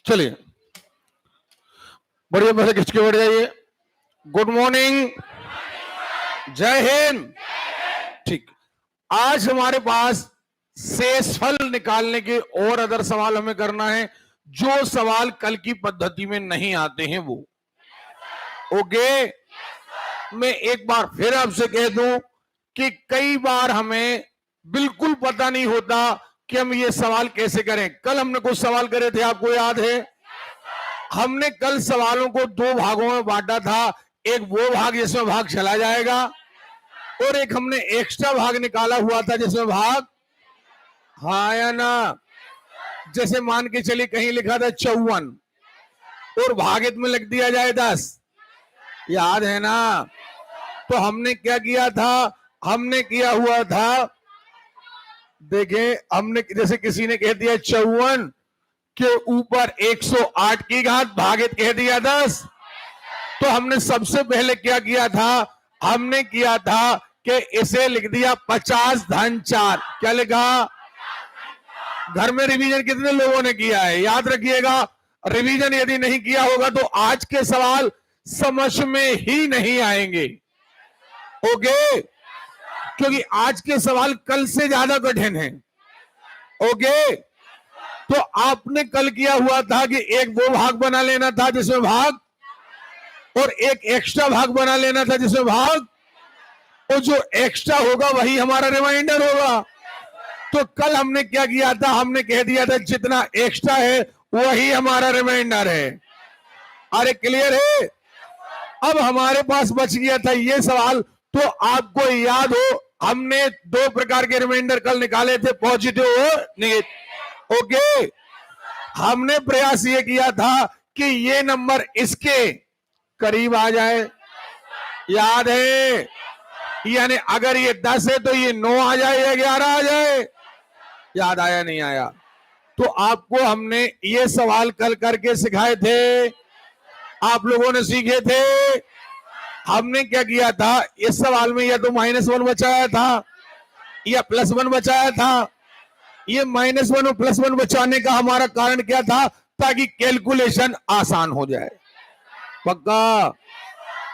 चलिए बढ़िया पहले खिंच के बैठ जाइए। गुड मॉर्निंग, जय हिंद। ठीक, आज हमारे पास शेषफल निकालने के और अदर सवाल हमें करना है। जो सवाल कल की पद्धति में नहीं आते हैं वो ओके। मैं एक बार फिर आपसे कह दूं कि कई बार हमें बिल्कुल पता नहीं होता कि हम ये सवाल कैसे करें। कल हमने कुछ सवाल करे थे, आपको याद है? हमने कल सवालों को दो भागों में बांटा था। एक वो भाग जिसमें भाग चला जाएगा और एक हमने एक्स्ट्रा भाग निकाला हुआ था जिसमें भाग, हाँ या ना? जैसे मान के चलिए कहीं लिखा था 54 और भागित में लिख दिया जाए 10, याद है ना? तो हमने क्या किया था? हमने किया हुआ था, देखें, हमने जैसे किसी ने कह दिया 54 के ऊपर 108 की घात भागित कह दिया 10, तो हमने सबसे पहले क्या किया था? हमने किया था कि इसे लिख दिया 50 धन 4। क्या लिखा? घर में रिवीजन कितने लोगों ने किया है? याद रखिएगा, रिवीजन यदि नहीं किया होगा तो आज के सवाल समझ में ही नहीं आएंगे। ओके, क्योंकि आज के सवाल कल से ज्यादा कठिन हैं। ओके, तो आपने कल किया हुआ था कि एक वो भाग बना लेना था जिसमें भाग और एक एक्स्ट्रा भाग बना लेना था जिसमें भाग, और जो एक्स्ट्रा होगा वही हमारा रिमाइंडर होगा। तो कल हमने क्या किया था? हमने कह दिया था जितना एक्स्ट्रा है वही हमारा रिमाइंडर है। अरे क्लियर है? अब हमारे पास बच गया था ये सवाल। तो आपको याद हो, हमने दो प्रकार के रिमाइंडर कल निकाले थे, पॉजिटिव और नेगेटिव। ओके, हमने प्रयास ये किया था कि ये नंबर इसके करीब आ जाए, याद है? यानी अगर ये 10 है तो ये 9 आ जाए या 11 आ जाए। याद आया नहीं आया? तो आपको हमने ये सवाल कल करके सिखाए थे, आप लोगों ने सीखे थे। हमने क्या किया था? इस सवाल में या तो -1 बचाया था या +1 बचाया था। ये -1 और +1 बचाने का हमारा कारण क्या था? ताकि कैलकुलेशन आसान हो जाए। पक्का?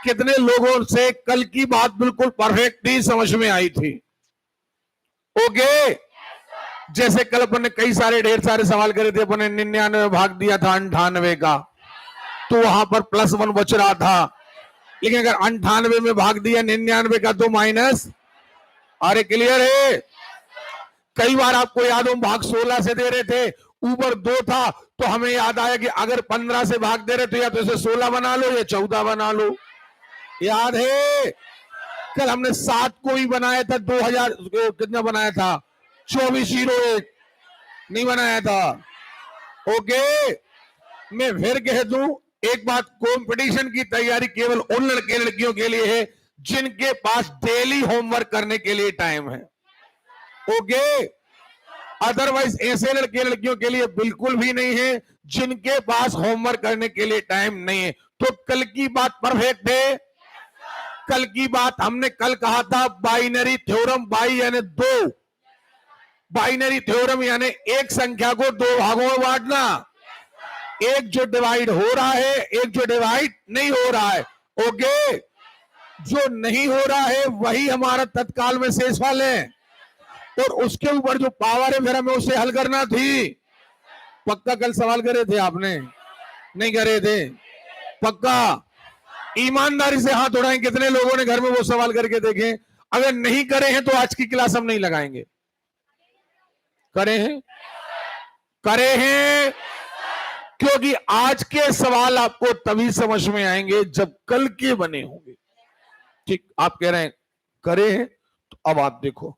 कितने लोगों से कल की बात बिल्कुल परफेक्ट ही समझ में आई थी? ओके, जैसे कल अपन ने कई सारे ढेर सारे सवाल करे थे। अपन ने 99 भाग दिया था 98 का, तो वहां पर +1 बच रहा था। लेकिन अगर 98 में भाग दिया 99 का तो माइनस। अरे क्लियर है? कई बार आपको याद हो, भाग 16 से दे रहे थे, ऊपर 2 था, तो हमें याद आया कि अगर 15 से भाग दे रहे तो या तो इसे 16 बना लो या 14 बना लो। याद है? कल हमने 7 को ही बनाया था, 2000 कितना बनाया था? 2401 नहीं बनाया था। ओके, मैं फिर कह दूं एक बात, कंपटीशन की तैयारी केवल उन लड़के लड़कियों के लिए है जिनके पास डेली होमवर्क करने के लिए टाइम है। ओके, अदरवाइज ऐसे लड़के लड़कियों के लिए बिल्कुल भी नहीं है जिनके पास होमवर्क करने के लिए टाइम नहीं है। तो कल की बात परफेक्ट है। कल की बात हमने कल कहा था बाइनरी थ्योरम, बाई यानी 2, बाइनरी थ्योरम यानी एक संख्या को 2 भागों में बांटना, एक जो डिवाइड हो रहा है, एक जो डिवाइड नहीं हो रहा है। ओके, जो नहीं हो रहा है वही हमारा तत्काल में शेषफल है और उसके ऊपर जो पावर है फिर हमें उसे हल करना थी। पक्का कल सवाल करे थे आपने? नहीं करे थे? पक्का? ईमानदारी से हाथ उठाएं कितने लोगों ने घर में वो सवाल करके देखे। अगर नहीं करे हैं तो आज की क्लास हम नहीं लगाएंगे। करे हैं? करे हैं? क्योंकि आज के सवाल आपको तभी समझ में आएंगे जब कल के बने होंगे। ठीक, आप कह रहे हैं करे हैं, तो अब आप देखो,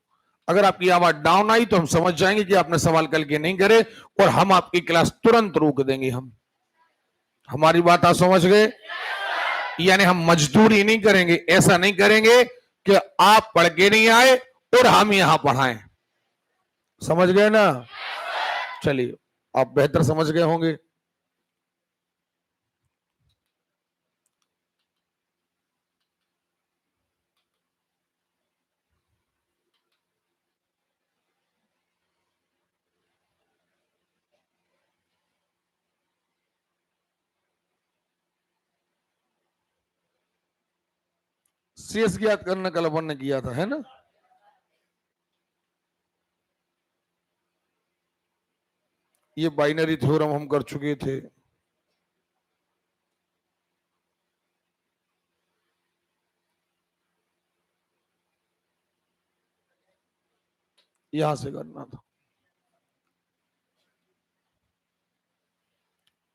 अगर आपकी आवाज डाउन आई तो हम समझ जाएंगे कि आपने सवाल कल के नहीं करे और हम आपकी क्लास तुरंत रोक देंगे। हम, हमारी बात आप समझ गए? यानी हम मजदूरी नहीं करेंगे, ऐसा नहीं करेंगे कि आप पढ़ के नहीं आए और हम यहां पढ़ाएं। समझ गए ना? चलिए, आप बेहतर समझ गए होंगे। शेष ज्ञात करना कल अपन ने किया था, है ना। ये बाइनरी थ्योरम हम कर चुके थे। यहां से करना था।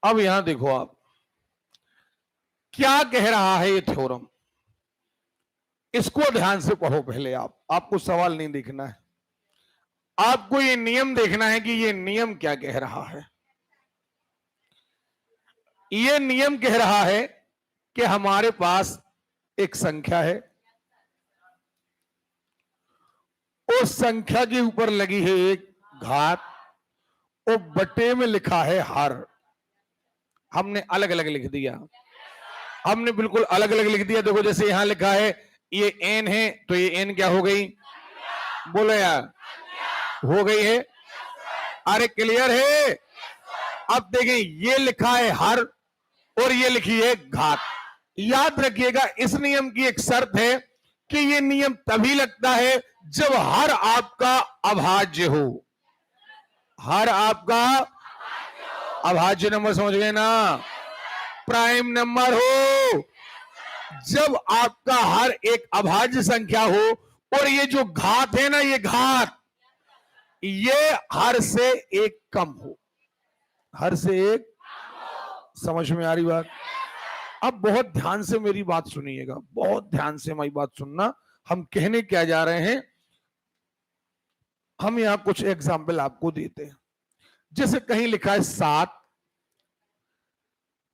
अब यहां देखो आप क्या कह रहा है ये थ्योरम, इसको ध्यान से पढ़ो पहले। आपको सवाल नहीं देखना है, आपको ये नियम देखना है कि ये नियम क्या कह रहा है। ये नियम कह रहा है कि हमारे पास एक संख्या है, उस संख्या के ऊपर लगी है एक घात, वो बटे में लिखा है हर। हमने अलग अलग लिख दिया, हमने बिल्कुल अलग अलग लिख दिया। देखो जैसे यहां लिखा है ये एन है, तो ये एन क्या हो गई, बोलो यार, हो गई है। अरे क्लियर है। अब देखें ये लिखा है हर और ये लिखी है घात। याद रखिएगा इस नियम की एक शर्त है कि ये नियम तभी लगता है जब हर आपका अभाज्य हो। हर आपका अभाज्य नंबर, समझ गए ना, प्राइम नंबर हो। जब आपका हर एक अभाज्य संख्या हो और ये जो घात है ना, ये घात ये हर से एक कम हो, हर से एक। समझ में आ रही बात। अब बहुत ध्यान से मेरी बात सुनिएगा, बहुत ध्यान से मेरी बात सुनना। हम कहने क्या जा रहे हैं, हम यहां कुछ एग्जाम्पल आपको देते हैं। जैसे कहीं लिखा है 7,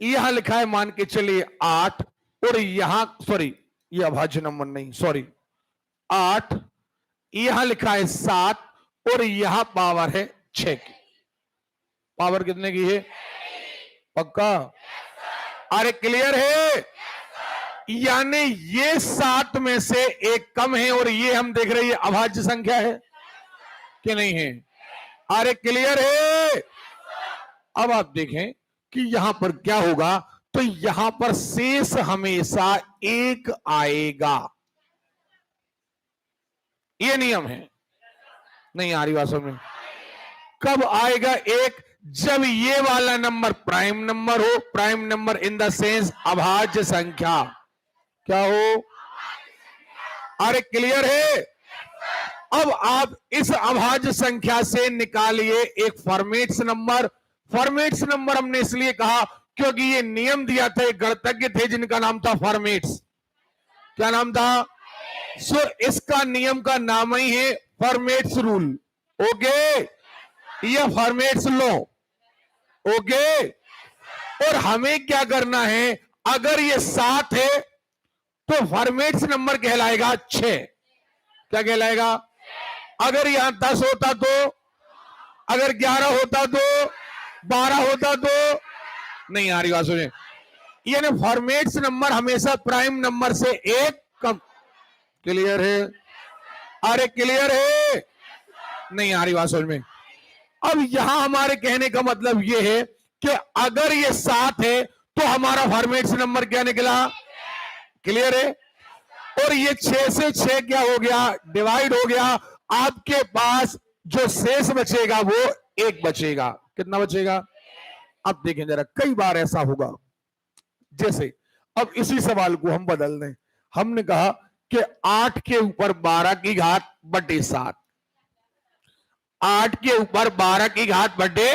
यहां लिखा है मान के चलिए 8, और यहां सॉरी ये अभाज्य नंबर नहीं, सॉरी 8, यहां लिखा है 7 और यहां पावर है 6 की। पावर कितने की है, पक्का। अरे क्लियर है। यानी ये 7 में से एक कम है और ये हम देख रहे हैं अभाज्य संख्या है कि नहीं है। अरे क्लियर है। अब आप देखें कि यहां पर क्या होगा, तो यहां पर शेष हमेशा 1 आएगा। ये नियम है, नहीं आ रही बात समझ में। कब आएगा 1, जब ये वाला नंबर प्राइम नंबर हो। Prime number in the sense अभाज्य संख्या क्या हो। अरे क्लियर है। अब आप इस अभाज्य संख्या से निकालिए एक फॉर्मेट्स नंबर। फॉर्मेट्स नंबर हमने इसलिए कहा क्योंकि ये नियम दिया था, एक गणितज्ञ थे जिनका नाम था फॉर्मेट्स। क्या नाम था, सो इसका नियम का नाम ही है फॉर्मेट्स रूल। ओके, ये फॉर्मेट्स लो। ओके, और हमें क्या करना है, अगर ये 7 है तो फॉर्मेट्स नंबर कहलाएगा 6। क्या कहलाएगा, अगर यहां 10 होता तो, अगर 11 होता तो, 12 होता तो, नहीं आ रही बात सुनिए। यानी फॉर्मेट्स नंबर हमेशा प्राइम नंबर से एक कम। क्लियर है। अरे क्लियर है, नहीं आ रही बात समझ में। अब यहां हमारे कहने का मतलब यह है कि अगर ये 7 है तो हमारा फॉर्मेट्स नंबर क्या निकला, क्लियर है। और ये 6 से 6 क्या हो गया, डिवाइड हो गया। आपके पास जो शेष बचेगा वो 1 बचेगा। कितना बचेगा, अब देखें जरा, कई बार ऐसा होगा। जैसे अब इसी सवाल को हम बदल दें, हमने कहा कि 8 के ऊपर 12 की घात बटे 7, 8 के ऊपर 12 की घात बटे।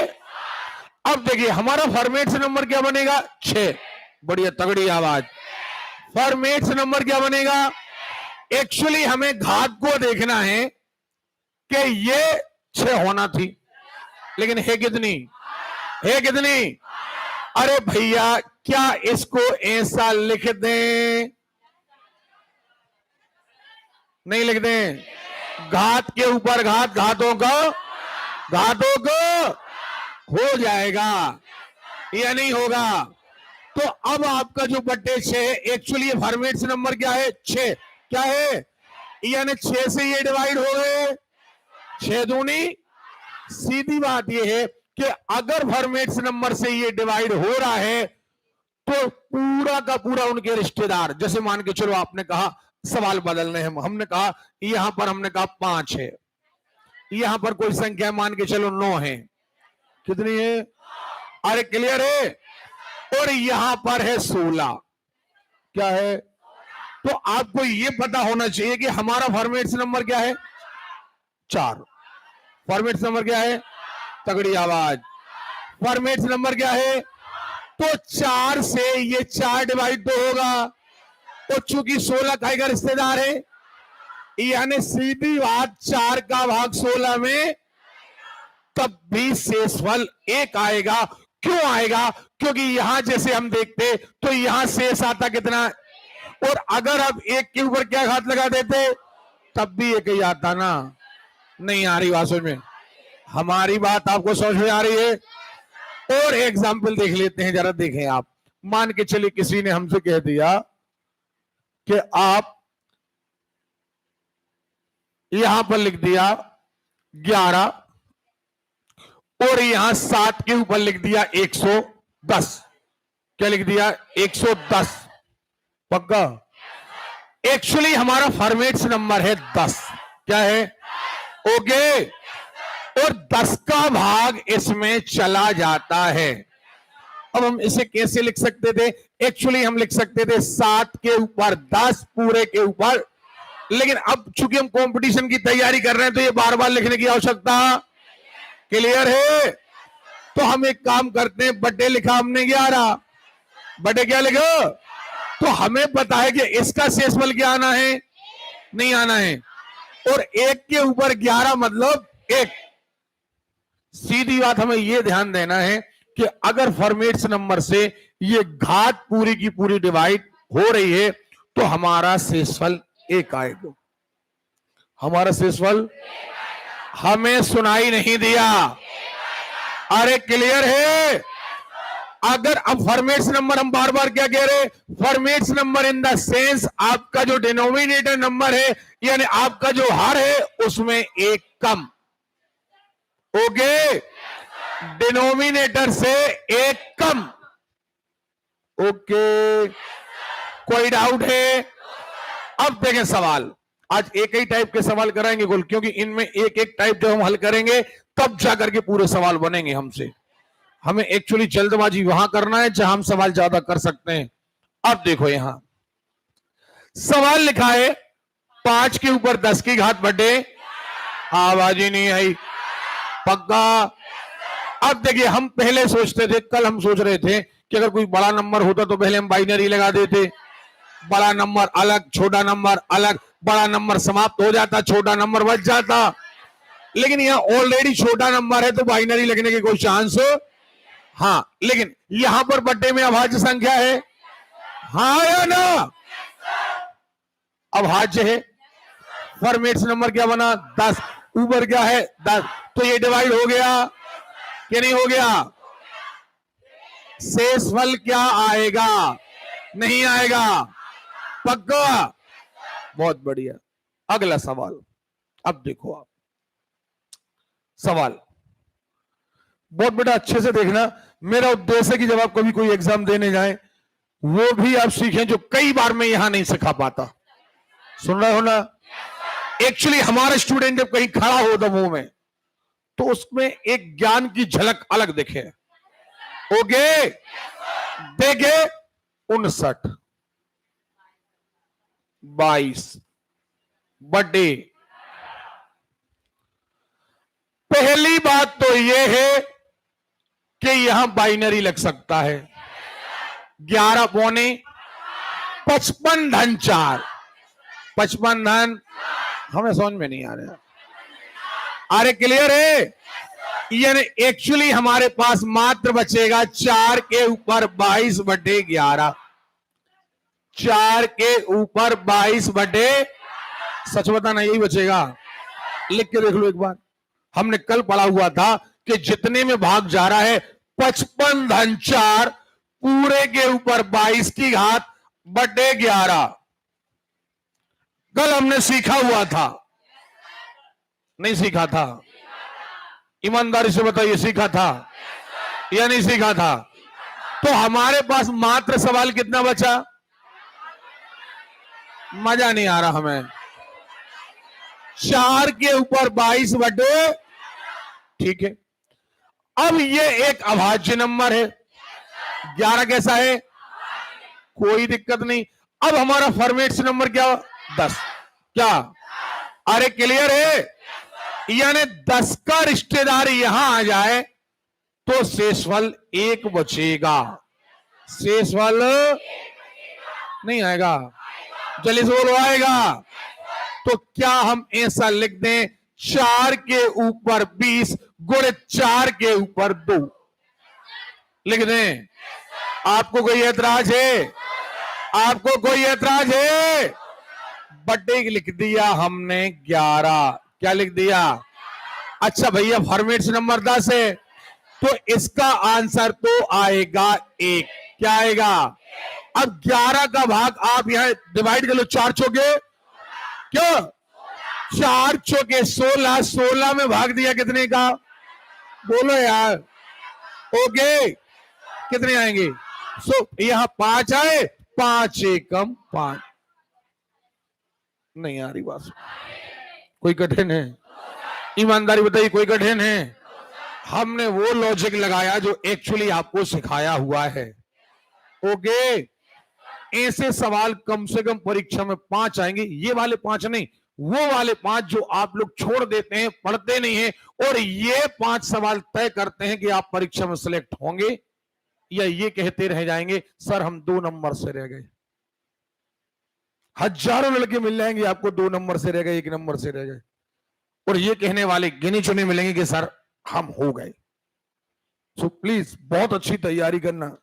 अब देखिए हमारा फॉर्मेट्स नंबर क्या बनेगा, 6। बढ़िया तगड़ी आवाज। फॉर्मेट्स नंबर क्या बनेगा, एक्चुअली हमें घात को देखना है कि ये 6 होना थी, लेकिन है कितनी, है कितनी। अरे भैया क्या इसको ऐसा लिख दें, नहीं लिख दें, घात के ऊपर घात, घातों को हो जाएगा, या नहीं होगा। तो अब आपका जो बट्टे 6 है, एक्चुअली फॉर्मेट्स नंबर क्या है, 6। क्या है, यानी 6 से ये डिवाइड हो गए, 6 दूनी। सीधी बात ये है कि अगर फॉर्मेट्स नंबर से ये डिवाइड हो रहा है तो पूरा का पूरा उनके रिश्तेदार, जैसे मान के चलो आपने कहा सवाल बदलने हैं। हमने कहा यहां पर हमने कहा 5 है, यहां पर कोई संख्या मान के चलो 9 है, कितनी है? अरे क्लियर है? और यहां पर है 16, क्या है? तो आपको यह पता होना चाहिए कि हमारा फॉर्मेट्स नंबर क्या है? 4। फॉर्मेट्स नंबर क्या है? तगड़ी आवाज, फॉर्मेट्स नंबर क्या है? तो 4 से ये 4 डिवाइड तो होगा, तो चूंकि 16 का रिश्तेदार है, यानी सीधी बात 4 का भाग 16 में तब भी शेषफल 1 आएगा। क्यों आएगा? क्योंकि यहां जैसे हम देखते तो यहां शेष आता कितना, और अगर अब 1 के ऊपर क्या घात लगा देते तब भी 1 ही आता ना। नहीं आ रही बात समझ में? हमारी बात आपको समझ में आ रही है? और एग्जाम्पल देख लेते हैं, जरा देखें आप। मान के चलिए किसी ने हमसे कह दिया कि आप यहां पर लिख दिया 11 और यहां 7 के ऊपर लिख दिया 110। क्या लिख दिया? 110। पक्का? एक्चुअली हमारा फॉर्मेट्स नंबर है 10। क्या है? ओके। और 10 का भाग इसमें चला जाता है। अब हम इसे कैसे लिख सकते थे? एक्चुअली हम लिख सकते थे 7 के ऊपर 10 पूरे के ऊपर, लेकिन अब चूंकि हम कंपटीशन की तैयारी कर रहे हैं तो ये बार बार लिखने की आवश्यकता। क्लियर है? तो हम एक काम करते हैं, बटे लिखा हमने 11, बटे क्या लिखा? तो हमें पता है कि इसका शेषफल क्या आना है? नहीं आना है। और 1 के ऊपर 11 मतलब 1। सीधी बात हमें यह ध्यान देना है कि अगर फॉर्मेट्स नंबर से ये घात पूरी की पूरी डिवाइड हो रही है तो हमारा शेषफल 1 आएगा। हमारा शेषफल, हमें सुनाई नहीं दिया? अरे क्लियर है? अगर अब फॉर्मेट्स नंबर हम बार बार क्या कह रहे हैं? Formats number in the sense आपका जो डिनोमिनेटर नंबर है, यानी आपका जो हर है उसमें 1 कम। ओके? डिनोमिनेटर से 1 कम। ओके? कोई डाउट है? अब देखें सवाल, आज एक ही टाइप के सवाल कराएंगे कुल, क्योंकि इनमें एक एक टाइप जब हम हल करेंगे तब जाकर के पूरे सवाल बनेंगे हमसे। हमें एक्चुअली जल्दबाजी वहां करना है जहां हम सवाल ज्यादा कर सकते हैं। अब देखो यहां सवाल लिखा है 5 के ऊपर 10 की घात बटे, आवाज ही नहीं आई। पक्का? अब देखिए, हम पहले सोचते थे, कल हम सोच रहे थे कि अगर कोई बड़ा नंबर होता तो पहले हम बाइनरी लगा देते, बड़ा नंबर अलग छोटा नंबर अलग, बड़ा नंबर समाप्त हो जाता, छोटा नंबर बच जाता। लेकिन यहां ऑलरेडी छोटा नंबर है तो बाइनरी लगने की कोई चांस हो? हाँ, लेकिन यहां पर बट्टे में अभाज्य संख्या है, हाँ या ना? अभाज्य है। फॉर्मेट्स नंबर क्या बना? 10। ऊपर क्या है? 10। तो ये डिवाइड हो गया कि नहीं हो गया? शेषफल क्या आएगा? नहीं आएगा। पक्का? बहुत बढ़िया। अगला सवाल। अब देखो आप सवाल बहुत बेटा अच्छे से देखना। मेरा उद्देश्य है कि जब आप कभी कोई एग्जाम देने जाएं वो भी आप सीखें जो कई बार मैं यहां नहीं सिखा पाता। सुन रहे हो ना? एक्चुअली हमारा स्टूडेंट जब कहीं खड़ा हो दमों में तो उसमें एक ज्ञान की झलक अलग दिखे। ओके? देखे 59 22 बटे, पहली बात तो यह है कि यहां बाइनरी लग सकता है। 11 पौने 55 धन 4, 55 धन, हमें समझ में नहीं आ रहा। अरे क्लियर है? यानी एक्चुअली हमारे पास मात्र बचेगा 4 के ऊपर 22 बटे 11। 4 के ऊपर 22 बटे, सच बताना यही बचेगा। लिख के देख लो एक बार। हमने कल पढ़ा हुआ था कि जितने में भाग जा रहा है 55 धन 4 पूरे के ऊपर 22 की घात बटे 11। कल हमने सीखा हुआ था, नहीं सीखा था? ईमानदारी से बताइए, सीखा था या नहीं सीखा था? तो हमारे पास मात्र सवाल कितना बचा? मजा नहीं आ रहा हमें। 4 के ऊपर 22 बटे, ठीक है। अब ये एक अभाज्य नंबर है, 11 कैसा है, कोई दिक्कत नहीं। अब हमारा फॉर्मेट्स नंबर क्या, 10, क्या, अरे क्लियर है, यानी 10 का रिश्तेदार यहां आ जाए तो शेषफल 1 बचेगा, शेषफल नहीं आएगा, जल्दी से बोलो आएगा। तो क्या हम ऐसा लिख दें, 4 के ऊपर 20 गुणे 4 के ऊपर 2 लिख दें? आपको कोई ऐतराज है, आपको कोई ऐतराज है? बटे लिख दिया हमने 11, क्या लिख दिया? अच्छा भैया फॉर्मेट्स नंबर 10 है तो इसका आंसर तो आएगा 1, क्या आएगा? अब 11 का भाग आप यहां डिवाइड कर लो, 4 चौके, क्यों 4 चौके 16, 16 में भाग दिया कितने का, बोलो यार, ओके कितने आएंगे? यहां 5 आए, 5 एकम 5, नहीं आ रही बात, कोई कठिन है? ईमानदारी बताइए, कोई कठिन है? हमने वो लॉजिक लगाया जो एक्चुअली आपको सिखाया हुआ है, ओके। ऐसे सवाल कम से कम परीक्षा में 5 आएंगे, ये वाले 5 नहीं, वो वाले 5 जो आप लोग छोड़ देते हैं, पढ़ते नहीं हैं, और ये 5 सवाल तय करते हैं कि आप परीक्षा में सिलेक्ट होंगे या ये कहते रह जाएंगे सर हम 2 नंबर से रह गए। हजारों लड़के मिल जाएंगे आपको 2 नंबर से रह गए, 1 नंबर से रह गए, और ये कहने वाले गिने चुने मिलेंगे कि सर हम हो गए। सो प्लीज बहुत अच्छी तैयारी करना।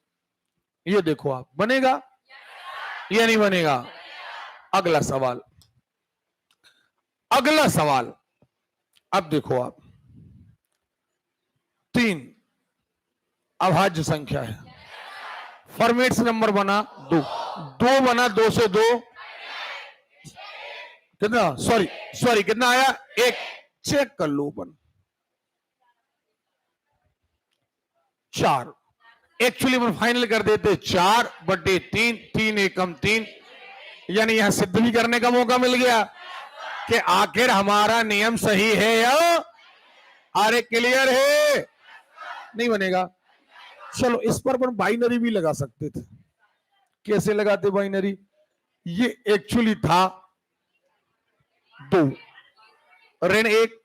ये देखो आप, बनेगा या नहीं बनेगा? अगला सवाल, अगला सवाल, अब देखो आप, 3 अभाज्य संख्या है, फॉर्मेट्स नंबर बना 2, 2 बना, 2 से 2 कितना, सॉरी कितना आया, 1, चेक कर लो बन 4, एक्चुअली हम फाइनल कर देते 4 बटे 3, 3 एकम 3, यानी यहां सिद्ध भी करने का मौका मिल गया कि आखिर हमारा नियम सही है या, अरे क्लियर है? नहीं बनेगा? चलो इस पर अपन बाइनरी भी लगा सकते थे, कैसे लगाते बाइनरी? ये एक्चुअली था 2 ऋण 1,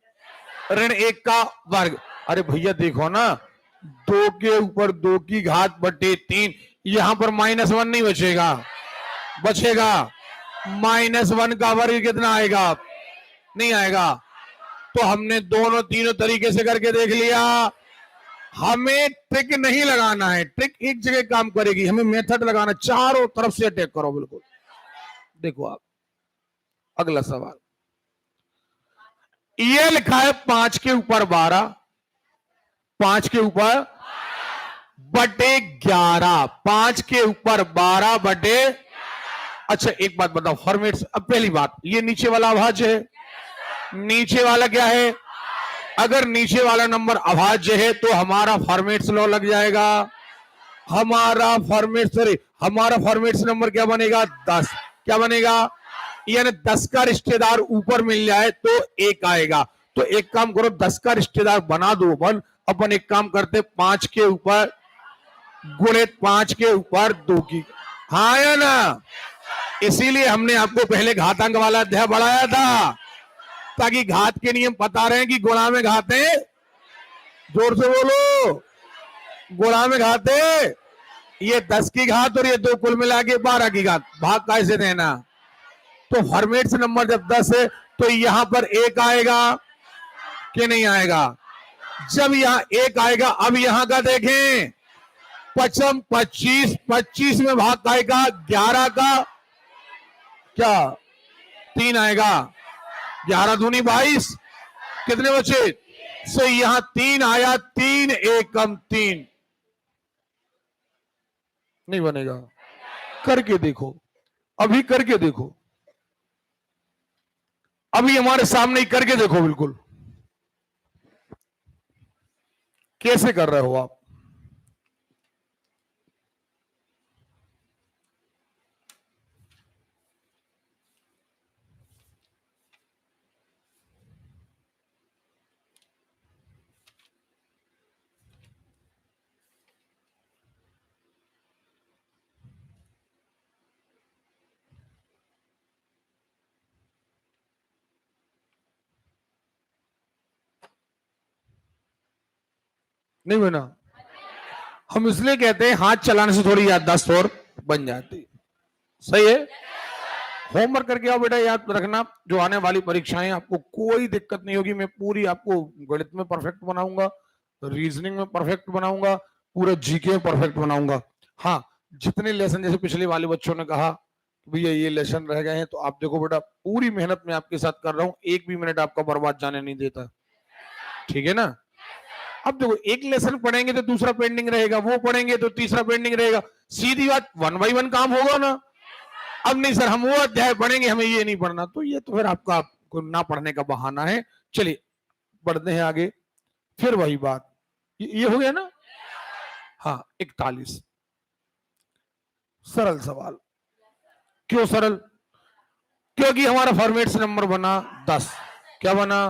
ऋण 1 का वर्ग, अरे भैया देखो ना, 2 के ऊपर 2 की घात बटे 3, यहां पर -1 नहीं बचेगा, बचेगा -1 का वर्ग कितना आएगा, नहीं आएगा। तो हमने दोनों तीनों तरीके से करके देख लिया, हमें ट्रिक नहीं लगाना है, ट्रिक एक जगह काम करेगी, हमें मेथड लगाना, चारों तरफ से अटैक करो बिल्कुल। देखो आप अगला सवाल, ये लिखा है 5 के ऊपर 12, 5 के ऊपर बटे 11, 5 के ऊपर 12 बटे, अच्छा एक बात बताओ फॉर्मेट्स, अब पहली बात, ये नीचे वाला अभाज्य है, नीचे वाला क्या है? अगर नीचे वाला नंबर अभाज्य है तो हमारा फॉर्मेट्स लॉ लग जाएगा, हमारा फॉर्मेट्स नंबर क्या बनेगा, 10, क्या बनेगा? यानी 10 का रिश्तेदार ऊपर मिल जाए तो 1 आएगा। तो एक काम करो, 10 का रिश्तेदार बना दो अपन एक काम करते, 5 के ऊपर गुणे 5 के ऊपर 2 की, हाँ या ना? इसीलिए हमने आपको पहले घातांक वाला अध्याय बढ़ाया था, ताकि घात के नियम पता रहे कि गुणा में घाते, जोर से बोलो, गुणा में घाते, ये 10 की घात और ये 2 कुल मिला के 12 की घात, भाग कैसे देना? तो फॉर्मेट्स नंबर जब 10 है तो यहां पर 1 आएगा कि नहीं आएगा? जब यहां 1 आएगा, अब यहां का देखें, 55, 25, 25 में भाग आएगा 11 का, क्या 3 आएगा, 11 दूनी 22, कितने बचे? सो यहां 3 आया, 3 एकम 3, नहीं बनेगा? करके देखो, अभी करके देखो, अभी हमारे सामने ही करके देखो, बिल्कुल कैसे कर रहे हो आप। नहीं बना। हम इसलिए कहते हैं हाथ चलाने से थोड़ी याददाश्त और बन जाती। सही है। होमवर्क करके आओ बेटा, याद रखना जो आने वाली परीक्षाएं आपको कोई दिक्कत नहीं होगी। मैं पूरी आपको गणित में परफेक्ट बनाऊंगा, रीजनिंग में परफेक्ट बनाऊंगा, पूरा जीके में परफेक्ट बनाऊंगा। हाँ, जितने लेसन जैसे पिछले वाले बच्चों ने कहा भैया ये लेसन रह गए हैं, तो आप देखो बेटा पूरी मेहनत मैं आपके साथ कर रहा हूं, एक भी मिनट आपका बर्बाद जाने नहीं देता। ठीक है ना। अब देखो एक लेसन पढ़ेंगे तो दूसरा पेंडिंग रहेगा, वो पढ़ेंगे तो तीसरा पेंडिंग रहेगा। सीधी बात, 1 बाय 1 काम होगा ना। अब नहीं सर हम वो अध्याय पढ़ेंगे, हमें ये नहीं पढ़ना, तो ये तो फिर आपका आपको ना पढ़ने का बहाना है। चलिए पढ़ते हैं आगे। फिर वही बात, ये हो गया ना। हाँ 41 सरल सवाल। क्यों सरल? क्योंकि हमारा फॉर्मेट से नंबर बना 10। क्या बना?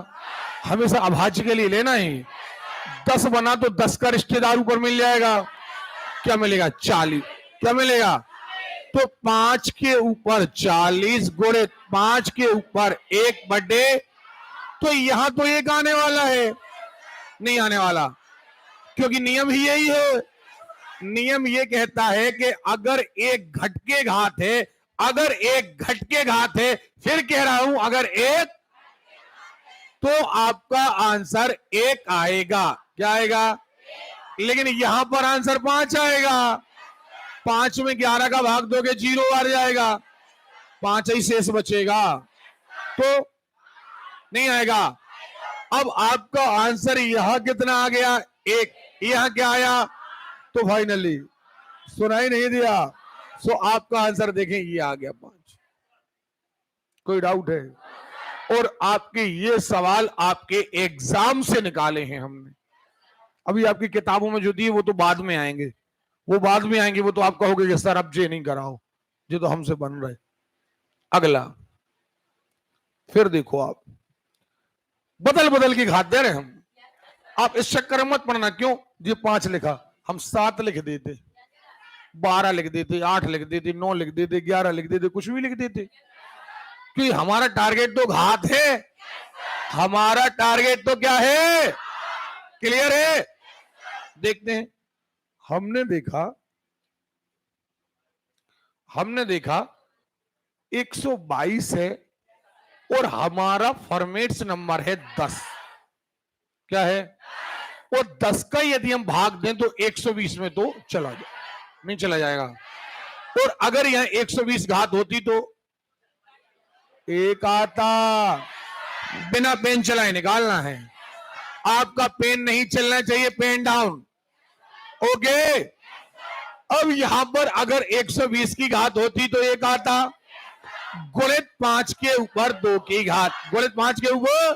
हमेशा अभाज्य के लिए लेना ही 10 बना, तो 10 का रिश्तेदार ऊपर मिल जाएगा। क्या मिलेगा? 40। क्या मिलेगा? तो 5 के ऊपर 40 गुणे 5 के ऊपर 1 बटे, तो यहां तो 1 आने वाला है, नहीं आने वाला, क्योंकि नियम ही यही है। नियम ये कहता है कि अगर एक घटके घात है, अगर एक घटके घात है, फिर कह रहा हूं अगर एक, तो आपका आंसर 1 आएगा। क्या आएगा? लेकिन यहां पर आंसर 5 आएगा। 5 में 11 का भाग दोगे 0 आ जाएगा, 5 ही शेष बचेगा, तो नहीं आएगा। अब आपका आंसर यहां कितना आ गया? 1। यहां क्या आया? तो फाइनली सुनाई नहीं दिया, सो आपका आंसर देखें ये आ गया 5। कोई डाउट है? और आपके ये सवाल आपके एग्जाम से निकाले हैं हमने। अभी आपकी किताबों में जो दी वो तो बाद में आएंगे, वो बाद में आएंगे। वो तो आप कहोगे कि सर अब जे नहीं कराओ, जो तो हमसे बन रहे। अगला फिर देखो, आप बदल बदल के घात दे रहे हम। आप इस चक्कर में मत पड़ना, क्यों ये 5 लिखा, हम 7 लिख देते, 12 लिख देते, 8 लिख देते, 9 लिख देते, 11 लिख देते, कुछ भी लिख देते, क्योंकि हमारा टारगेट तो घात है। हमारा टारगेट तो क्या है? क्लियर है? देखते हैं। हमने देखा 122 है और हमारा फॉर्मेट्स नंबर है 10। क्या है? और 10 का यदि हम भाग दें तो 120 में तो चला जाए, नहीं चला जाएगा। और अगर यहां 120 घात होती तो 1 आता। बिना पेन चलाए निकालना है। आपका पेन नहीं चलना चाहिए, पेन डाउन। ओके। अब यहां पर अगर 120 की घात होती तो 1 आता, गुणित 5 के ऊपर 2 की घात, गुणित 5 के ऊपर,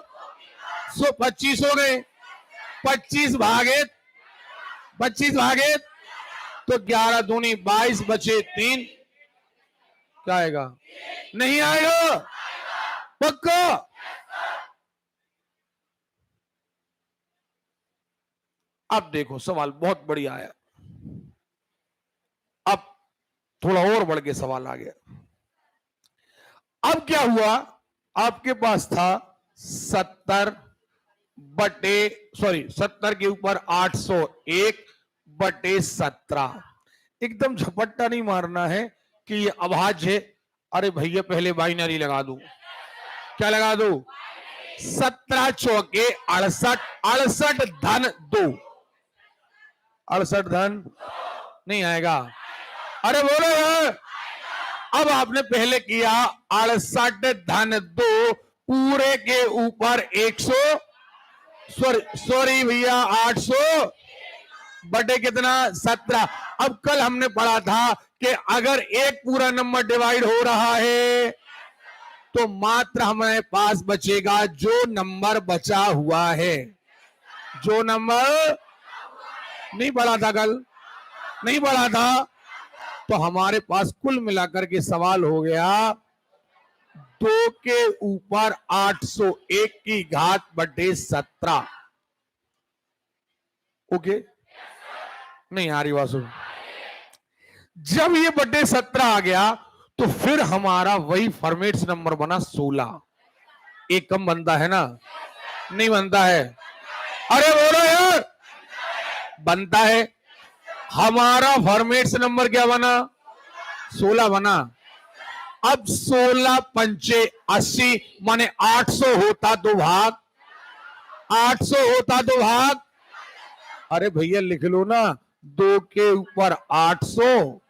सो 25 हो गए। 25 भागे तो 11 दूनी 22 बचे 3। क्या आएगा? नहीं आएगा, पक्का। अब देखो सवाल बहुत बढ़िया आया। अब थोड़ा और बढ़ के सवाल आ गया। अब क्या हुआ? आपके पास था 70 के ऊपर 801 बटे 17। एकदम झपट्टा नहीं मारना है कि ये अभाज्य है। अरे भैया पहले बाइनरी लगा दो। क्या लगा दो? 17 चौके 68, 68 धन 2, 68 धन नहीं आएगा। अरे बोलो यार। अब आपने पहले किया 68 धन 2 पूरे के ऊपर 100, सॉरी भैया 800 बटे कितना? 17। अब कल हमने पढ़ा था कि अगर एक पूरा नंबर डिवाइड हो रहा है तो मात्र हमारे पास बचेगा जो नंबर बचा हुआ है। जो नंबर नहीं पढ़ा था कल, नहीं पढ़ा था, तो हमारे पास कुल मिलाकर के सवाल हो गया 2 के ऊपर 801 की घात बटे 17। ओके? नहीं आ रही वासु। जब ये बटे 17 आ गया तो फिर हमारा वही फॉर्मेट्स नंबर बना 16। एक कम बनता है ना? नहीं बनता है? अरे बोलो यार। बनता है। हमारा फॉर्मेट्स नंबर क्या बना? 16 बना। अब 16 पंचे 80 माने 800 होता तो भाग, 800 होता तो भाग। अरे भैया लिख लो ना, 2 के ऊपर 800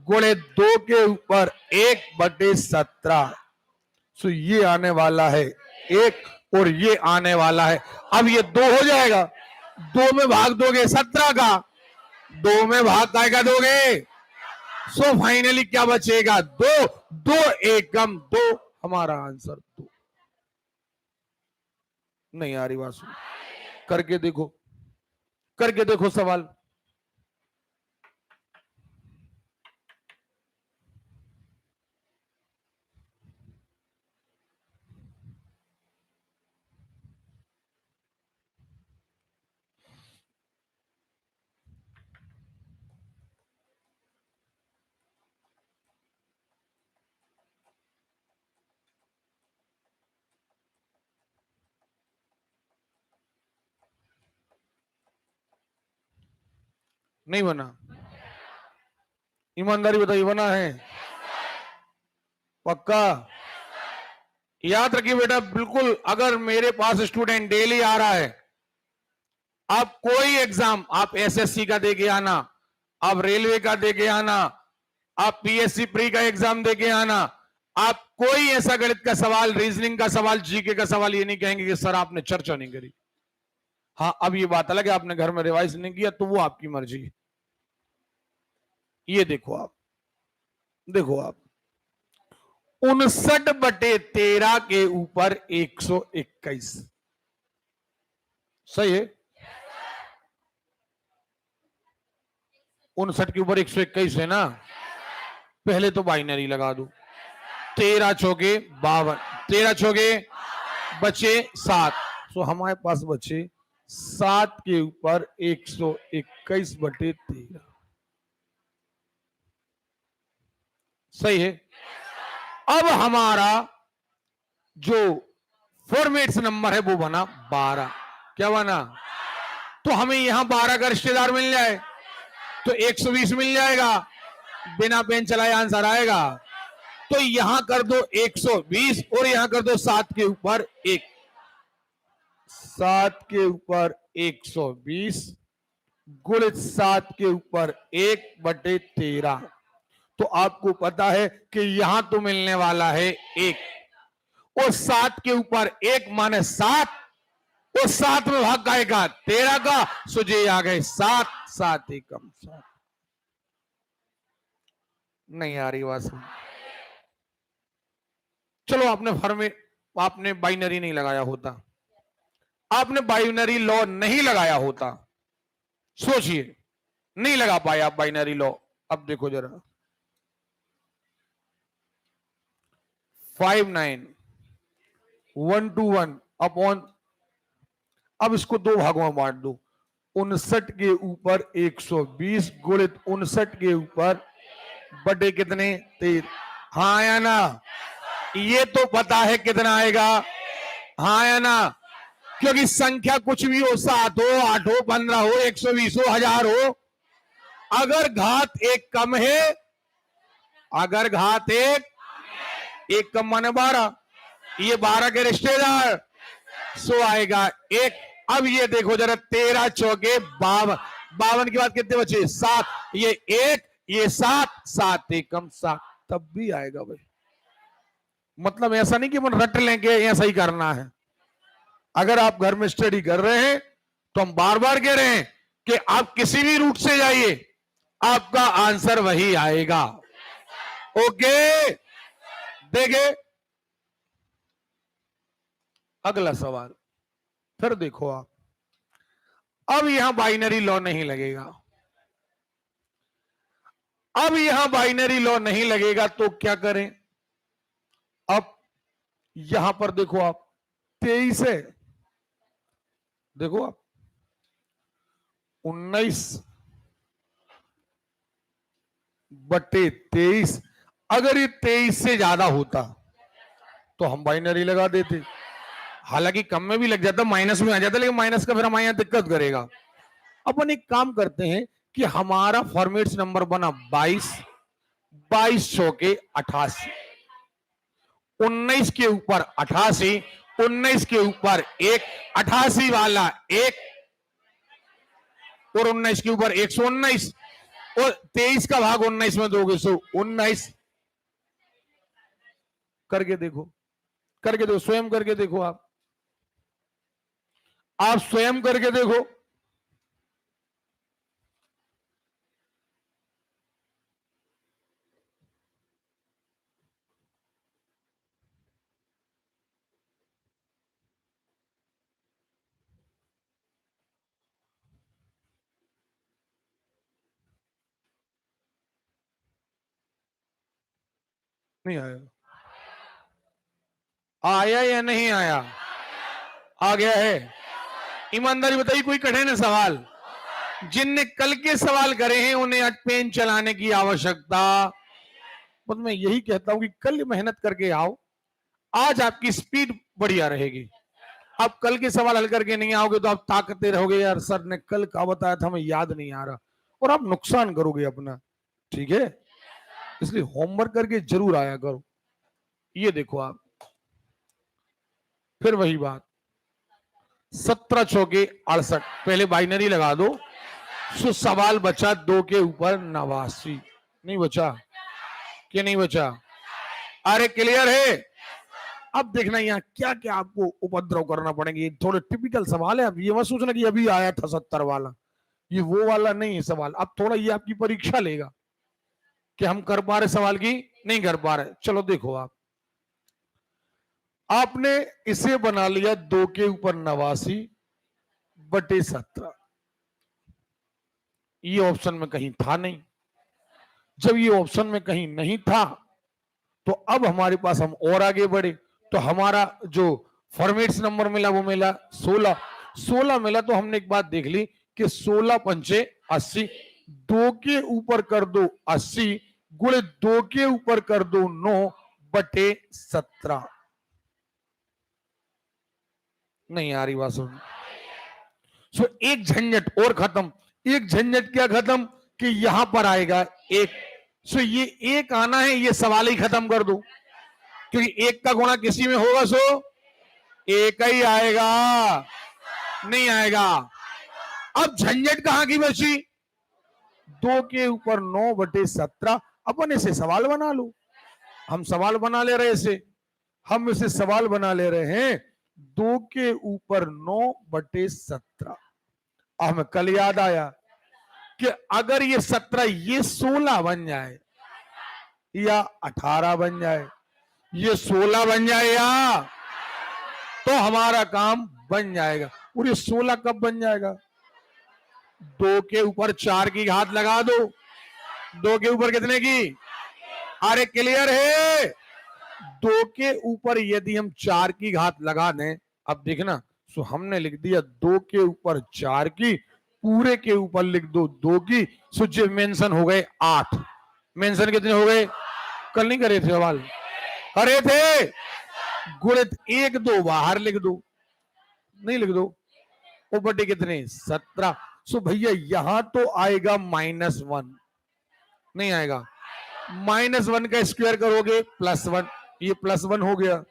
गुणे 2 के ऊपर 1/17। सो ये आने वाला है 1 और ये आने वाला है, अब ये 2 हो जाएगा। 2 में भाग दोगे 17 का, 2 में भाग का दोगे। सो फाइनली क्या बचेगा? 2, 2 एकम 2। हमारा आंसर 2। नहीं आ रही बात? सुन करके देखो, करके देखो सवाल। नहीं बना? ईमानदारी बताइए, बना है? पक्का? याद रखिए बेटा, बिल्कुल। अगर मेरे पास स्टूडेंट डेली आ रहा है, आप कोई एग्जाम, आप एसएससी का देके आना, आप रेलवे का देके आना, आप पीएससी प्री का एग्जाम देके आना, आप कोई ऐसा गणित का सवाल, रीजनिंग का सवाल, जीके का सवाल ये नहीं कहेंगे कि सर आपने चर्चा नहीं करी। हाँ, अब ये बात अलग है, आपने घर में रिवाइज नहीं किया तो वो आपकी मर्जी है। ये देखो आप, देखो आप, 59/13 के ऊपर 121 सही है? 59 के ऊपर 121 है ना? पहले तो बाइनरी लगा दो। 13 चौके 52, 13 चौके बचे 7। तो हमारे पास बचे 7 के ऊपर 121/13। सही है? अब हमारा जो फॉर्मेट्स नंबर है वो बना 12। क्या बना? तो हमें यहां 12 का रिश्तेदार मिल जाए तो 120 मिल जाएगा। बिना पेन चलाए आंसर आएगा। तो यहां कर दो 120 और यहां कर दो 7 के ऊपर 1, 7 के ऊपर 120 गुणित 7 के ऊपर 1/13। तो आपको पता है कि यहां तो मिलने वाला है 1 और 7 के ऊपर 1 माने 7 और 7 में भाग आएगा 13 का। सुझे आ गए 7, 7 एकम 7। नहीं आ रही बात? चलो, आपने बाइनरी नहीं लगाया होता, आपने बाइनरी लॉ नहीं लगाया होता, सोचिए, नहीं लगा पाए आप बाइनरी लॉ। अब देखो जरा, 59,121 अपॉन, अब इसको 2 भागों में बांट दो। 59 के ऊपर 120 गुणित 59 के ऊपर बटे कितने? 13। हाँ या ना? ये तो पता है कितना आएगा? हाँ या ना? क्योंकि संख्या कुछ भी हो, 7 हो, 8 हो, 15 हो, 120 हो, 1000 हो, अगर घात 1 कम है, अगर घात 1 कम माने 12, ये 12 के रिश्तेदार, सो आएगा 1। अब ये देखो जरा, 13 चौके 52, 52 के बाद कितने बचे? 7, ये 1, ये 7, 7 एकम 7, तब भी आएगा भाई। मतलब ऐसा नहीं कि मन रट लेंगे, ऐसा ही करना है। अगर आप घर में स्टडी कर रहे हैं तो हम बार बार कह रहे हैं कि आप किसी भी रूट से जाइए, आपका आंसर वही आएगा। ओके, देखे अगला सवाल। फिर देखो आप, अब यहां बाइनरी लॉ नहीं लगेगा। अब यहां बाइनरी लॉ नहीं लगेगा तो क्या करें? अब यहां पर देखो आप, 23 है, देखो आप 19/23। अगर ये 23 से ज्यादा होता तो हम बाइनरी लगा देते, हालांकि कम में भी लग जाता, माइनस में आ जाता, लेकिन माइनस का फिर हमारे यहां दिक्कत करेगा। अपन एक काम करते हैं कि हमारा फॉर्मेट्स नंबर बना 22, 22 चौके 88, 19 के ऊपर 88, 19 के ऊपर एक, 88 वाला एक, और 19 के ऊपर 119, और 23 का भाग 19 में दोगे सो 19। करके देखो, करके देखो, स्वयं करके देखो, आप स्वयं करके देखो। नहीं आया? आया या नहीं आया? आ गया है। ईमानदारी बताइए, कोई कठिन है सवाल? जिनने कल के सवाल करे हैं उन्हें आज पेन चलाने की आवश्यकता, बस मैं यही कहता हूं कि कल मेहनत करके आओ, आज आपकी स्पीड बढ़िया रहेगी। आप कल के सवाल हल करके नहीं आओगे तो आप ताकते रहोगे, यार सर ने कल क्या बताया था हमें याद नहीं आ रहा, और आप नुकसान करोगे अपना। ठीक है, इसलिए होमवर्क करके जरूर आया करो। ये देखो आप, फिर वही बात, 17 चौके 68, पहले बाइनरी लगा दो। सो सवाल बचा 2 के ऊपर 89, नहीं बचा? कि नहीं बचा? अरे क्लियर है? अब देखना यहाँ क्या क्या आपको उपद्रव करना पड़ेंगे, थोड़े टिपिकल सवाल है। अब ये मत सोचना कि अभी आया था 70 वाला, ये वो वाला नहीं है सवाल। अब थोड़ा ये आपकी परीक्षा लेगा कि हम कर पा रहे सवाल की नहीं कर पा रहे। चलो देखो आप, आपने इसे बना लिया 2 के ऊपर 89 बटे 17, ये ऑप्शन में कहीं था नहीं। जब ये ऑप्शन में कहीं नहीं था तो अब हमारे पास, हम और आगे बढ़े तो हमारा जो फॉर्मेट्स नंबर मिला वो मिला 16, 16 मिला। तो हमने एक बात देख ली कि 16 पंचे 80, 2 के ऊपर कर दो 80 गुणे 2 के ऊपर कर दो 9 बटे 17। नहीं आ रही बात सुन? सो एक झंझट और खत्म। एक झंझट क्या खत्म? कि यहां पर आएगा एक। सो ये एक आना है, ये सवाल ही खत्म कर दो, क्योंकि एक का गुणा किसी में होगा सो एक ही आएगा, नहीं आएगा। अब झंझट कहां की बची? 2 के ऊपर 9 बटे 17। अपन इसे सवाल बना लो। हम सवाल बना ले रहे इसे, हम इसे सवाल बना ले रहे हैं 2 के ऊपर 9 बटे 17। हमें कल याद आया कि अगर ये 17 ये 16 बन जाए या 18 बन जाए, ये 16 बन जाए या, तो हमारा काम बन जाएगा। और ये 16 कब बन जाएगा? 2 के ऊपर 4 की घात लगा दो। 2 के ऊपर कितने की? अरे क्लियर है? 2 के ऊपर यदि हम 4 की घात लगा दें, अब देखना, सो हमने लिख दिया 2 के ऊपर 4 की, पूरे के ऊपर लिख दो 2 की। सो जो मेंशन हो गए 8। मेंशन कितने हो गए? कल नहीं करे थे सवाल? करे थे। गुणित 1 2 बाहर लिख दो, नहीं लिख दो, वो बटे कितने? 17। सो भैया यहां तो आएगा -1, नहीं आएगा? -1 का स्क्वायर करोगे +1, ये +1 हो गया,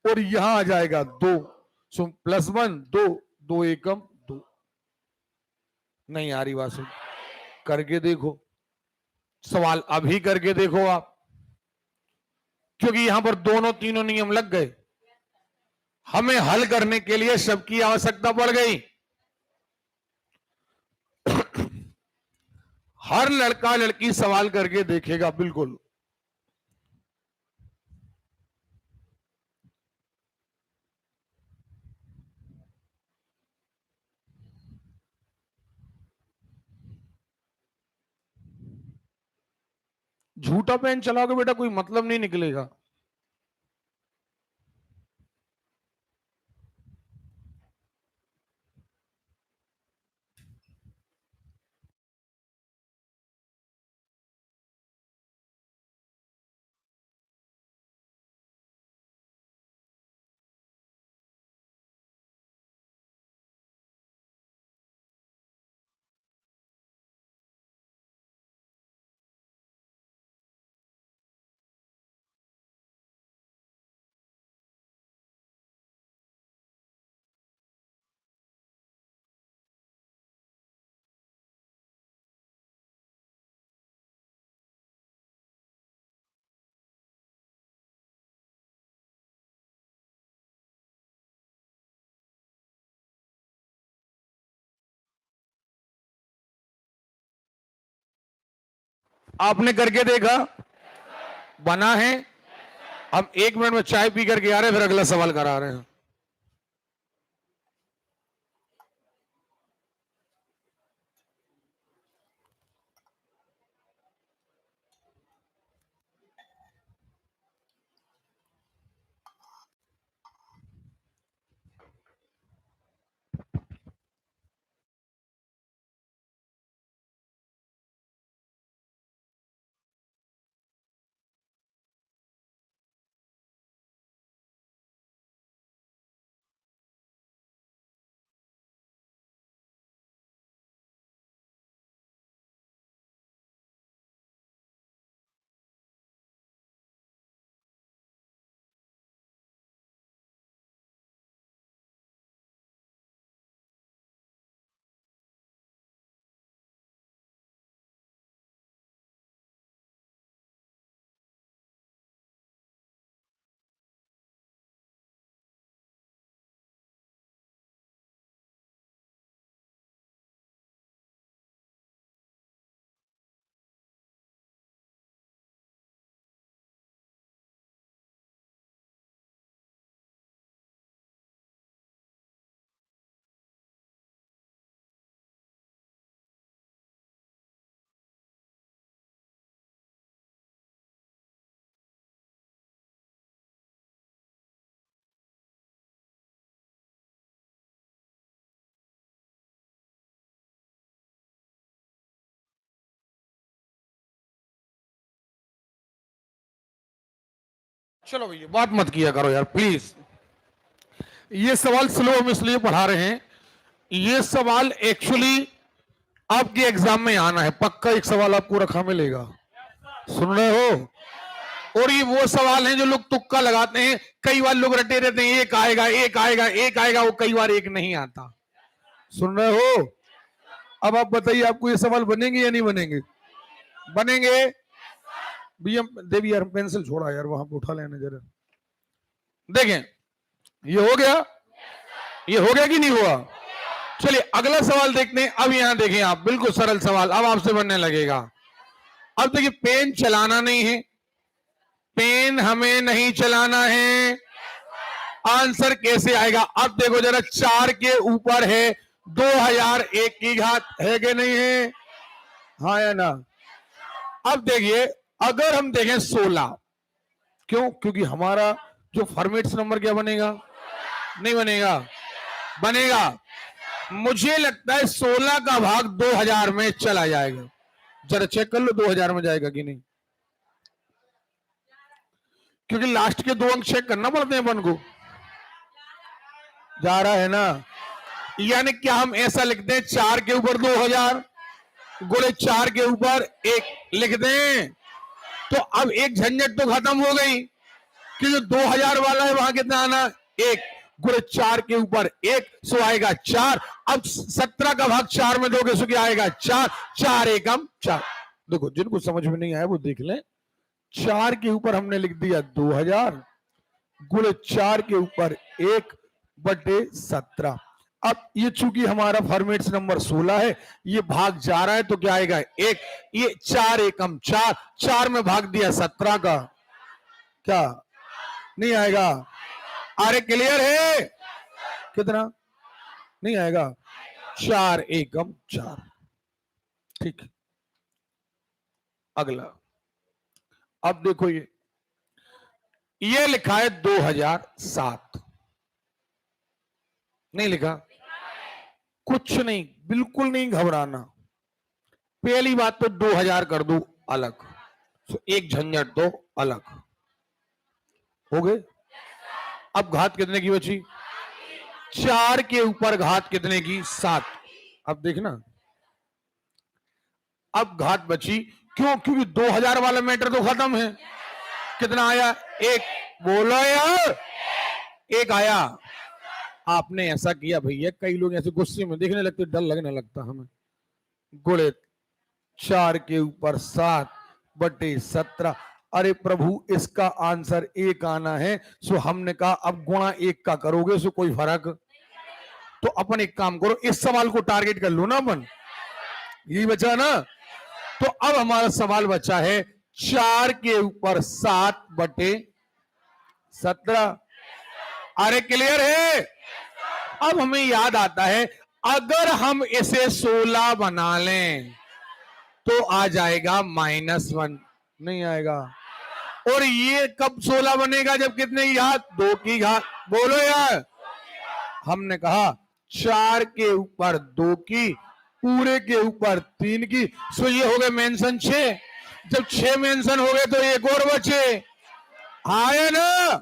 और यहां आ जाएगा 2। सो +1 2, 2 एकम 2। नहीं आ रही बात सुन? करके देखो सवाल, अभी करके देखो आप, क्योंकि यहां पर दोनों तीनों नियम लग गए। हमें हल करने के लिए सबकी आवश्यकता पड़ गई। हर लड़का लड़की सवाल करके देखेगा बिल्कुल। झूठा पेन चलाओगे बेटा कोई मतलब नहीं निकलेगा। आपने करके देखा, बना है। हम 1 मिनट में चाय पी करके आ रहे हैं, फिर अगला सवाल करा रहे हैं। चलो भैया, बात मत किया करो यार प्लीज। ये सवाल स्लो हम इसलिए पढ़ा रहे हैं, ये सवाल एक्चुअली आपके एग्जाम में आना है, पक्का एक सवाल आपको रखा मिलेगा। सुन रहे हो? और ये वो सवाल हैं जो लोग तुक्का लगाते हैं, कई बार लोग रटे रहते हैं, एक आएगा एक आएगा एक आएगा, वो कई बार एक नहीं आता। सुन रहे हो? अब आप बताइए, आपको ये सवाल बनेंगे या नहीं बनेंगे? बनेंगे। भैया देवी यार, पेंसिल छोड़ा यार, वहां पे उठा लेना जरा। देखें, ये हो गया, ये हो गया कि नहीं हुआ? चलिए अगला सवाल देखते हैं। अब यहां देखें आप, बिल्कुल सरल सवाल अब आपसे बनने लगेगा। अब देखिए, पेन चलाना नहीं है, पेन हमें नहीं चलाना है, आंसर कैसे आएगा? अब देखो जरा, 4 के ऊपर है 2001 की घात, है कि नहीं है? हाँ या ना? अब देखिए, अगर हम देखें 16, क्यों? क्योंकि हमारा जो फॉर्मेट्स नंबर क्या बनेगा? नहीं बनेगा? बनेगा। मुझे लगता है 16 का भाग 2000 में चला जाएगा। जरा चेक कर लो 2000 में जाएगा कि नहीं, क्योंकि लास्ट के 2 अंक चेक करना पड़ते हैं अपन को। जा रहा है ना? यानी क्या हम ऐसा लिखते हैं, 4 के ऊपर 2000 गुणे 4 के ऊपर 1 लिख दें, तो अब एक झंझट तो खत्म हो गई, कि जो 2000 वाला है वहां कितना आना? 1 गुणे 4 के ऊपर 1, सो आएगा 4। अब 17 का भाग 4 में दोगे सो क्या आएगा? 4। 4 एकम 4। देखो, जिनको समझ में नहीं आया वो देख लें। 4 के ऊपर हमने लिख दिया 2000 गुणे 4 के ऊपर 1 बटे 17। अब ये चूंकि हमारा फॉर्मेट्स नंबर 16 है, ये भाग जा रहा है तो क्या आएगा? 1। ये 4 एकम 4, 4 में भाग दिया 17 का, क्या नहीं आएगा? अरे क्लियर है? कितना नहीं आएगा? 4 एकम 4। ठीक, अगला। अब देखो, ये लिखा है 2007, नहीं लिखा? कुछ नहीं, बिल्कुल नहीं घबराना। पहली बात तो 2000 कर दो अलग, तो एक झंझट तो अलग हो गए। अब घात कितने की बची? 4 के ऊपर घात कितने की? 7। अब देखना, अब घात बची, क्यों? क्योंकि 2000 वाला मैटर तो खत्म है। कितना आया? 1। बोलो यार, 1 आया। आपने ऐसा किया भैया, कई लोग ऐसे गुस्से में देखने लगते, डर लगने लगता हमें। गुणे 4 के ऊपर 7 बटे 17। अरे प्रभु, इसका आंसर 1 आना है, सो हमने कहा अब गुणा 1 का करोगे सो कोई फर्क? तो अपन एक काम करो, इस सवाल को टारगेट कर लो ना अपन, यही बचा ना। तो अब हमारा सवाल बचा है 4 के ऊपर 7/17। अरे क्लियर है? अब हमें याद आता है अगर हम इसे 16 बना लें तो आ जाएगा -1, नहीं आएगा। और ये कब 16 बनेगा? जब कितने की घात? 2 की घात। बोलो यार। हमने कहा 4 के ऊपर 2 की, पूरे के ऊपर 3 की। सो ये हो गए मेंशन 6। जब 6 मेंशन हो गए तो एक और बचे, आया ना?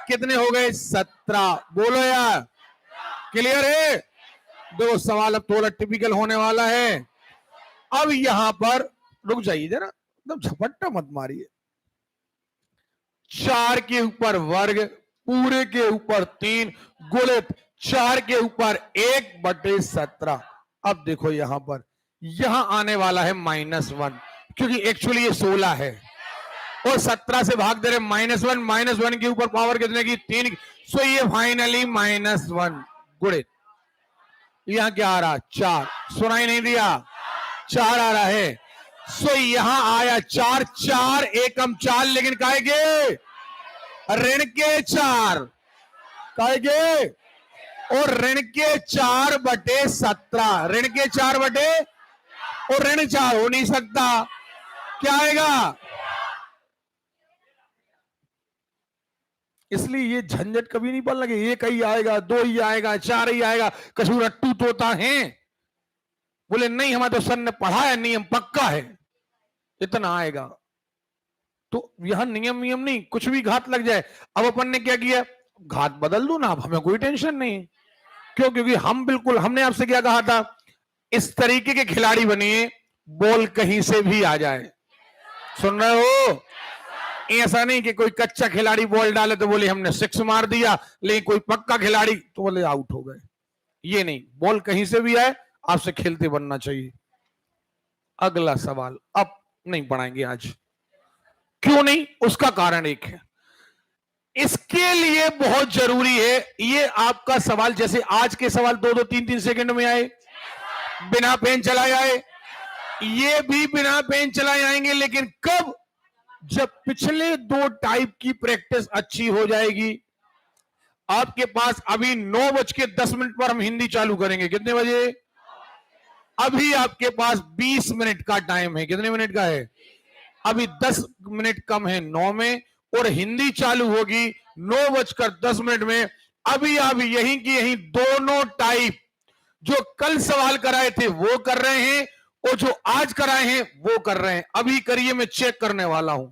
कितने हो गए? 17। बोलो यार, क्लियर है? देखो सवाल अब थोड़ा टिपिकल होने वाला है। अब यहां पर रुक जाइए जरा, एकदम झपट्टा मत मारिए। 4 के ऊपर वर्ग, पूरे के ऊपर 3, गुणित 4 के ऊपर 1/17। अब देखो यहां पर, यहां आने वाला है -1, क्योंकि एक्चुअली ये 16 है और 17 से भाग दे रहे -1, -1 के ऊपर पावर कितने की? 3। सो ये फाइनली -1 गुणित, यहां क्या आ रहा? 4। सुनाई नहीं दिया? 4 आ रहा है। सो यहां आया 4, 4 एकम 4, लेकिन काहे के? ऋण के 4, काहे के? और ऋण के 4/17, ऋण के 4 बटे और ऋण 4 हो नहीं सकता। क्या आएगा? इसलिए ये झंझट कभी नहीं पड़ लगे। 1 ही आएगा, 2 ही आएगा, 4 ही आएगा। कसूर अट्टू तोता है। बोले नहीं, हमारे तो सर ने पढ़ाया, नियम पक्का है, इतना आएगा। तो यहां नियम नहीं, कुछ भी घात लग जाए। अब अपन ने क्या किया? घात बदल दो ना, अब हमें कोई टेंशन नहीं। क्यों? क्योंकि हम बिल्कुल, हमने आपसे क्या कहा था? इस तरीके के खिलाड़ी बनिए, बॉल कहीं से भी आ जाए। सुन रहे हो? ऐसा नहीं कि कोई कच्चा खिलाड़ी बॉल डाले तो बोले हमने 6 मार दिया, लेकिन कोई पक्का खिलाड़ी तो बोले आउट हो गए। ये नहीं, बॉल कहीं से भी आए, आपसे खेलते बनना चाहिए। अगला सवाल अब नहीं पढ़ाएंगे आज। क्यों नहीं? उसका कारण एक है। इसके लिए बहुत जरूरी है, ये आपका सवाल, जैसे आज के सवाल 2-2, 3-3 सेकंड में आए, बिना पेन चलाए आए, ये भी बिना पेन चलाए आएंगे। लेकिन कब? जब पिछले 2 टाइप की प्रैक्टिस अच्छी हो जाएगी। आपके पास अभी 9:10 पर हम हिंदी चालू करेंगे। कितने बजे? अभी आपके पास 20 मिनट का टाइम है। कितने मिनट का है? अभी 10 मिनट कम है 9 में, और हिंदी चालू होगी 9:10 में। अभी आप यहीं की यहीं दोनों टाइप जो कल सवाल कराए थे वो कर रहे हैं, और जो आज कराए हैं वो कर रहे हैं। अभी करिए, मैं चेक करने वाला हूं।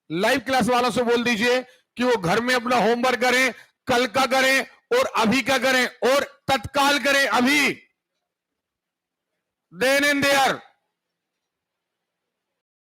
लाइव क्लास वालों से बोल दीजिए कि वो घर में अपना होमवर्क करें, कल का करें और अभी का करें, और तत्काल करें। अभी देन एंड देयर।